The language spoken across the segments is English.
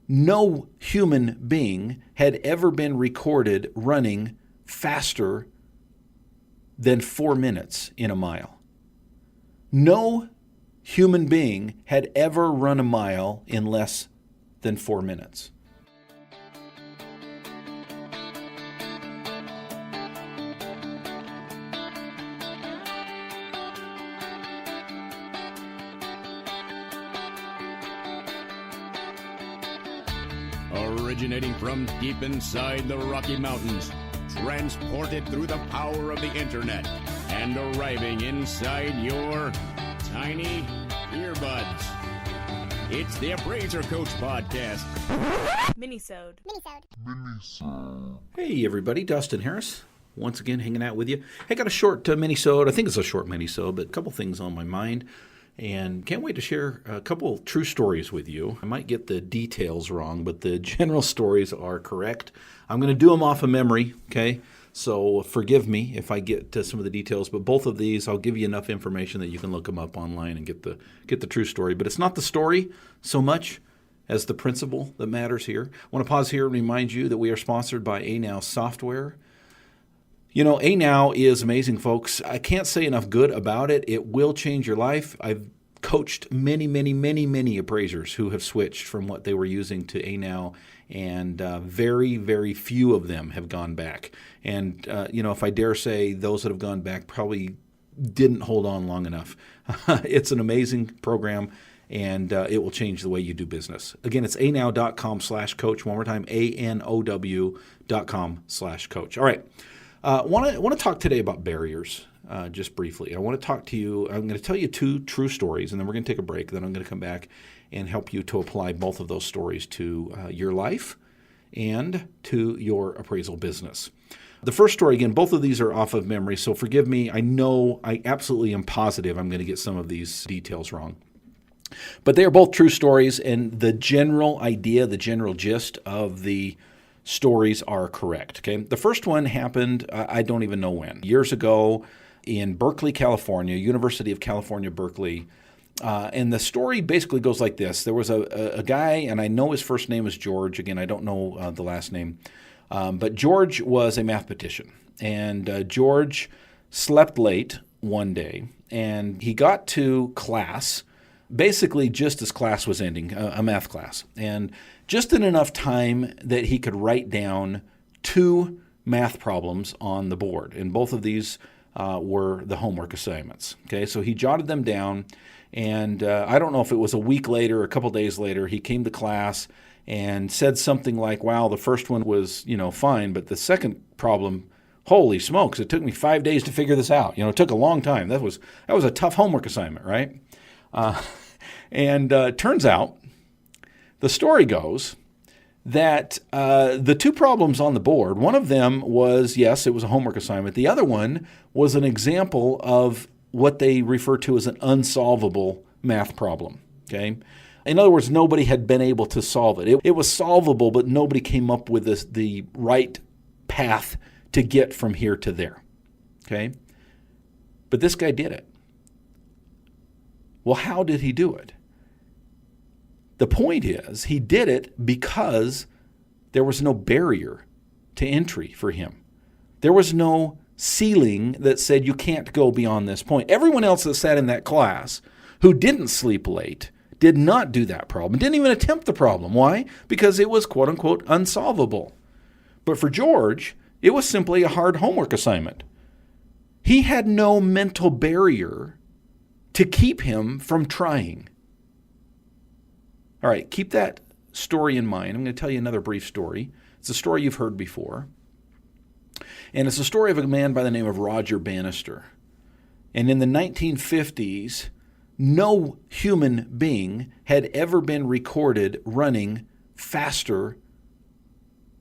no human being had ever been recorded running faster than 4 minutes in a mile. No human being had ever run a mile in less than 4 minutes. Originating from deep inside the Rocky Mountains, transported through the power of the internet, and arriving inside your tiny earbuds. It's the Appraiser Coach Podcast. Minisode. Hey everybody, Dustin Harris, once again hanging out with you. Hey, got a short minisode. I think it's a short minisode, but a couple things on my mind. And can't wait to share a couple true stories with you. I might get the details wrong, but the general stories are correct. I'm going to do them off of memory, okay? So forgive me if I get to some of the details, but both of these, I'll give you enough information that you can look them up online and get the true story. But it's not the story so much as the principle that matters here. I want to pause here and remind you that we are sponsored by Anow Software. You know, Anow is amazing, folks. I can't say enough good about it. It will change your life. I've coached many appraisers who have switched from what they were using to Anow, and very few of them have gone back. And, if I dare say, those that have gone back probably didn't hold on long enough. It's an amazing program, and it will change the way you do business. Again, it's anow.com/coach. One more time, anow.com/coach. All right. I want to talk today about barriers, just briefly. I want to talk to you. I'm going to tell you two true stories, and then we're going to take a break. Then I'm going to come back and help you to apply both of those stories to your life and to your appraisal business. The first story, again, both of these are off of memory, so forgive me. I absolutely am positive I'm going to get some of these details wrong. But they are both true stories, and the general idea, the general gist of the stories are correct. Okay, the first one happened, I don't even know when, years ago in Berkeley, California, University of California, Berkeley. And the story basically goes like this. There was a guy, and I know his first name is George. Again, I don't know the last name. But George was a mathematician. And George slept late one day, and he got to class basically just as class was ending, a math class. And just in enough time that he could write down two math problems on the board. And both of these were the homework assignments. Okay, so he jotted them down, and I don't know if it was a week later or a couple days later, he came to class and said something like, wow, the first one was, fine, but the second problem, holy smokes, it took me 5 days to figure this out. It took a long time. That was a tough homework assignment, right? And turns out, the story goes that the two problems on the board, one of them was, yes, it was a homework assignment. The other one was an example of what they refer to as an unsolvable math problem, okay? In other words, nobody had been able to solve it. It was solvable, but nobody came up with the right path to get from here to there, okay? But this guy did it. Well, how did he do it? The point is, he did it because there was no barrier to entry for him. There was no ceiling that said you can't go beyond this point. Everyone else that sat in that class who didn't sleep late did not do that problem, didn't even attempt the problem. Why? Because it was quote-unquote unsolvable. But for George, it was simply a hard homework assignment. He had no mental barrier to keep him from trying. All right, keep that story in mind. I'm going to tell you another brief story. It's a story you've heard before. And it's a story of a man by the name of Roger Bannister. And in the 1950s, no human being had ever been recorded running faster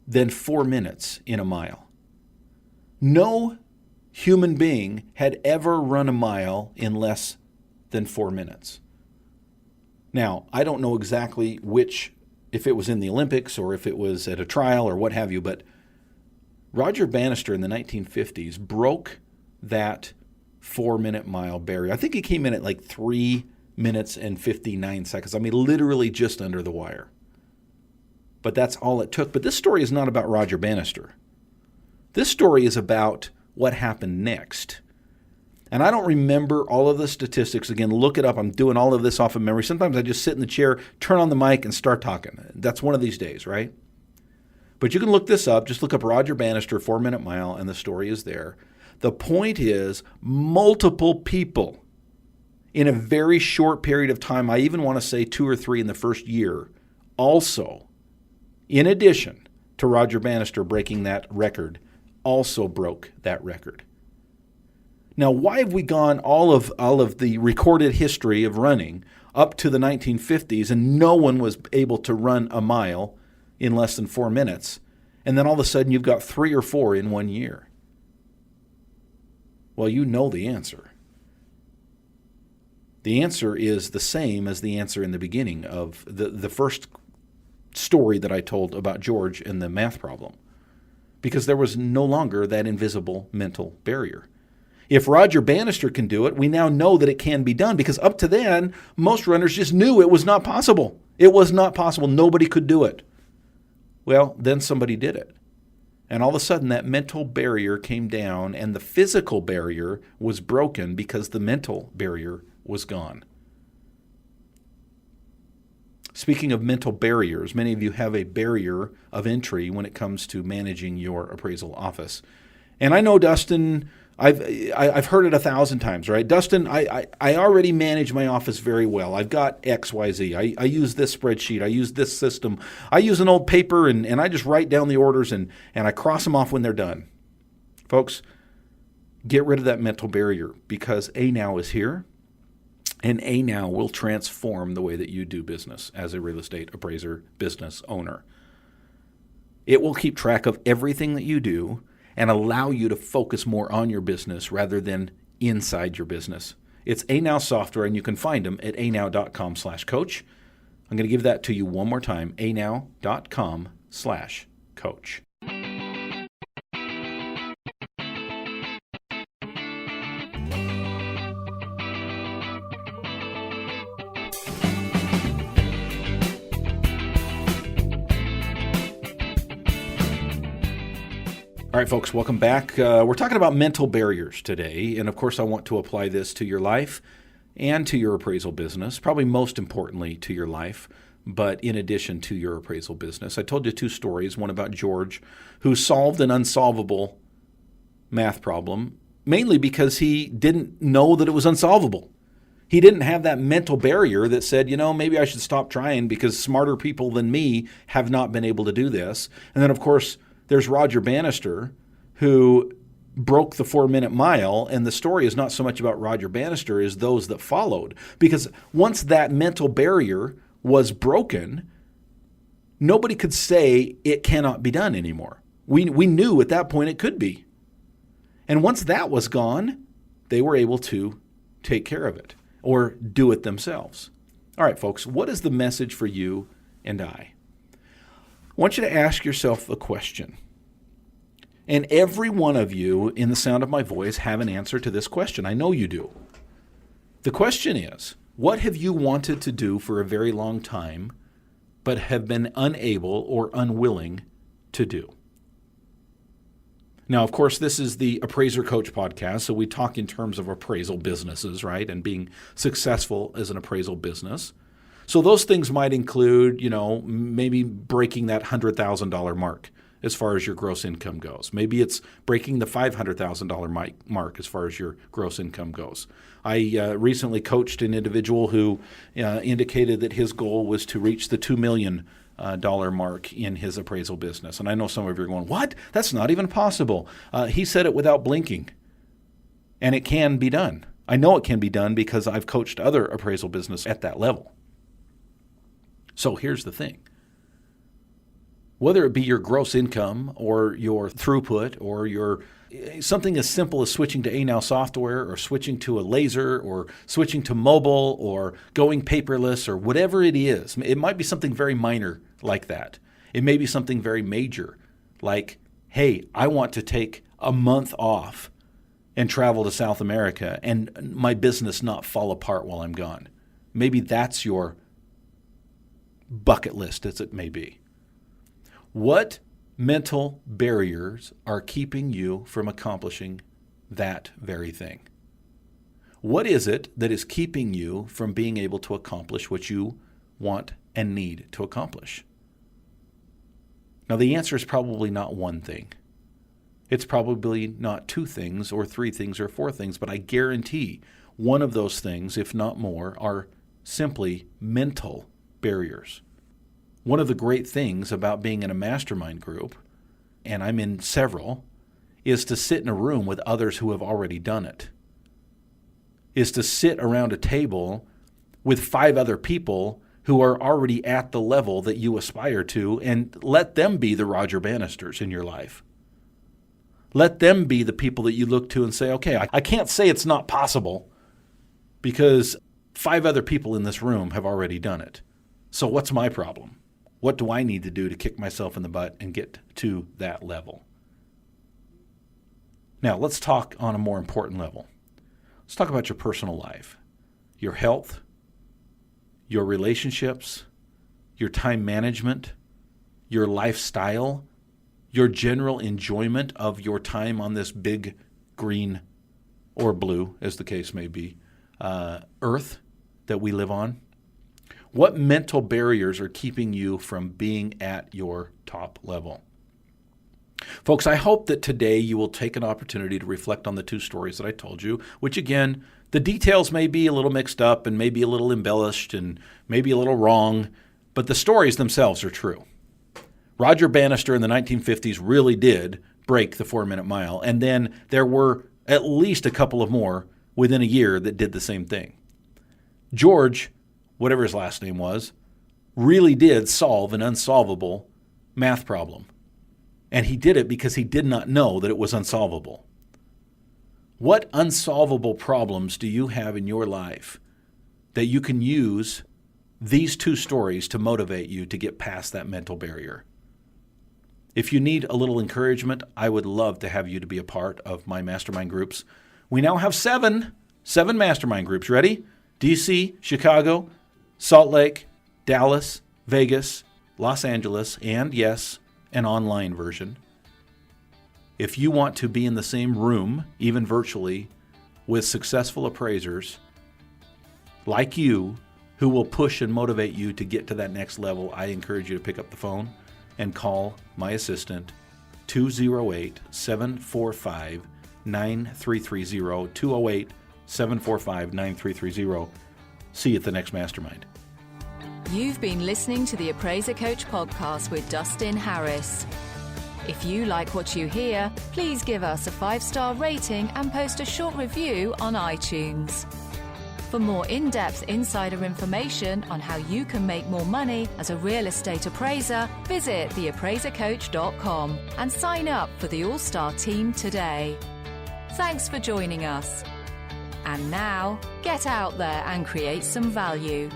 than 4 minutes in a mile. No human being had ever run a mile in less than 4 minutes. Now, I don't know exactly if it was in the Olympics or if it was at a trial or what have you, but Roger Bannister in the 1950s broke that 4-minute mile barrier. I think he came in at like 3 minutes and 59 seconds. I mean, literally just under the wire. but that's all it took. But this story is not about Roger Bannister. This story is about what happened next. And I don't remember all of the statistics. Again, look it up. I'm doing all of this off of memory. Sometimes I just sit in the chair, turn on the mic, and start talking. That's one of these days, right? But you can look this up. Just look up Roger Bannister, 4-minute mile, and the story is there. The point is, multiple people in a very short period of time, I even want to say 2 or 3 in the first year, also, in addition to Roger Bannister breaking that record, also broke that record. Now, why have we gone all of the recorded history of running up to the 1950s and no one was able to run a mile in less than 4 minutes, and then all of a sudden you've got 3 or 4 in 1 year? Well, you know the answer. The answer is the same as the answer in the beginning of the first story that I told about George and the math problem, because there was no longer that invisible mental barrier. If Roger Bannister can do it, we now know that it can be done, because up to then, most runners just knew it was not possible. It was not possible. Nobody could do it. Well, then somebody did it. And all of a sudden, that mental barrier came down, and the physical barrier was broken because the mental barrier was gone. Speaking of mental barriers, many of you have a barrier of entry when it comes to managing your appraisal office. And I know, Dustin, I've heard it 1,000 times, right? Dustin, I already manage my office very well. I've got XYZ. I use this spreadsheet. I use this system. I use an old paper, and I just write down the orders, and I cross them off when they're done. Folks, get rid of that mental barrier, because A-Now is here, and A-Now will transform the way that you do business as a real estate appraiser business owner. It will keep track of everything that you do and allow you to focus more on your business rather than inside your business. It's A-Now software, and you can find them at anow.com/coach. I'm going to give that to you one more time, anow.com/coach. All right, folks, welcome back. We're talking about mental barriers today, and of course I want to apply this to your life and to your appraisal business, probably most importantly to your life, but in addition to your appraisal business. I told you 2 stories, one about George, who solved an unsolvable math problem, mainly because he didn't know that it was unsolvable. He didn't have that mental barrier that said, maybe I should stop trying because smarter people than me have not been able to do this. And then, of course, there's Roger Bannister, who broke the 4-minute mile, and the story is not so much about Roger Bannister as those that followed. Because once that mental barrier was broken, nobody could say it cannot be done anymore. We knew at that point it could be. And once that was gone, they were able to take care of it or do it themselves. All right, folks, what is the message for you and I? I want you to ask yourself a question. And every one of you in the sound of my voice have an answer to this question. I know you do. The question is, what have you wanted to do for a very long time, but have been unable or unwilling to do? Now, of course, this is the Appraiser Coach podcast, so we talk in terms of appraisal businesses, right, and being successful as an appraisal business. So those things might include, maybe breaking that $100,000 mark as far as your gross income goes. Maybe it's breaking the $500,000 mark as far as your gross income goes. I recently coached an individual who indicated that his goal was to reach the $2 million mark in his appraisal business. And I know some of you are going, what? That's not even possible. He said it without blinking. And it can be done. I know it can be done because I've coached other appraisal business at that level. So here's the thing. Whether it be your gross income or your throughput or your something as simple as switching to A-Now software or switching to a laser or switching to mobile or going paperless or whatever it is, it might be something very minor like that. It may be something very major like, hey, I want to take a month off and travel to South America and my business not fall apart while I'm gone. Maybe that's your bucket list, as it may be. What mental barriers are keeping you from accomplishing that very thing? What is it that is keeping you from being able to accomplish what you want and need to accomplish? Now, the answer is probably not one thing. It's probably not two things or three things or four things, but I guarantee one of those things, if not more, are simply mental barriers. One of the great things about being in a mastermind group, and I'm in several, is to sit in a room with others who have already done it. Is to sit around a table with 5 other people who are already at the level that you aspire to, and let them be the Roger Bannisters in your life. Let them be the people that you look to and say, okay, I can't say it's not possible because 5 other people in this room have already done it. So what's my problem? What do I need to do to kick myself in the butt and get to that level? Now, let's talk on a more important level. Let's talk about your personal life, your health, your relationships, your time management, your lifestyle, your general enjoyment of your time on this big green or blue, as the case may be, earth that we live on. What mental barriers are keeping you from being at your top level? Folks, I hope that today you will take an opportunity to reflect on the 2 stories that I told you, which again, the details may be a little mixed up and maybe a little embellished and maybe a little wrong, but the stories themselves are true. Roger Bannister in the 1950s really did break the 4-minute mile, and then there were at least a couple of more within a year that did the same thing. George, whatever his last name was, really did solve an unsolvable math problem. And he did it because he did not know that it was unsolvable. What unsolvable problems do you have in your life that you can use these 2 stories to motivate you to get past that mental barrier? If you need a little encouragement, I would love to have you to be a part of my mastermind groups. We now have 7 mastermind groups. Ready? DC, Chicago, Salt Lake, Dallas, Vegas, Los Angeles, and yes, an online version. If you want to be in the same room, even virtually, with successful appraisers like you who will push and motivate you to get to that next level, I encourage you to pick up the phone and call my assistant, 208-745-9330, 208-745-9330. See you at the next mastermind. You've been listening to the Appraiser Coach podcast with Dustin Harris. If you like what you hear, please give us a 5-star rating and post a short review on iTunes. For more in-depth insider information on how you can make more money as a real estate appraiser, visit theappraisercoach.com and sign up for the All-Star team today. Thanks for joining us. And now, get out there and create some value.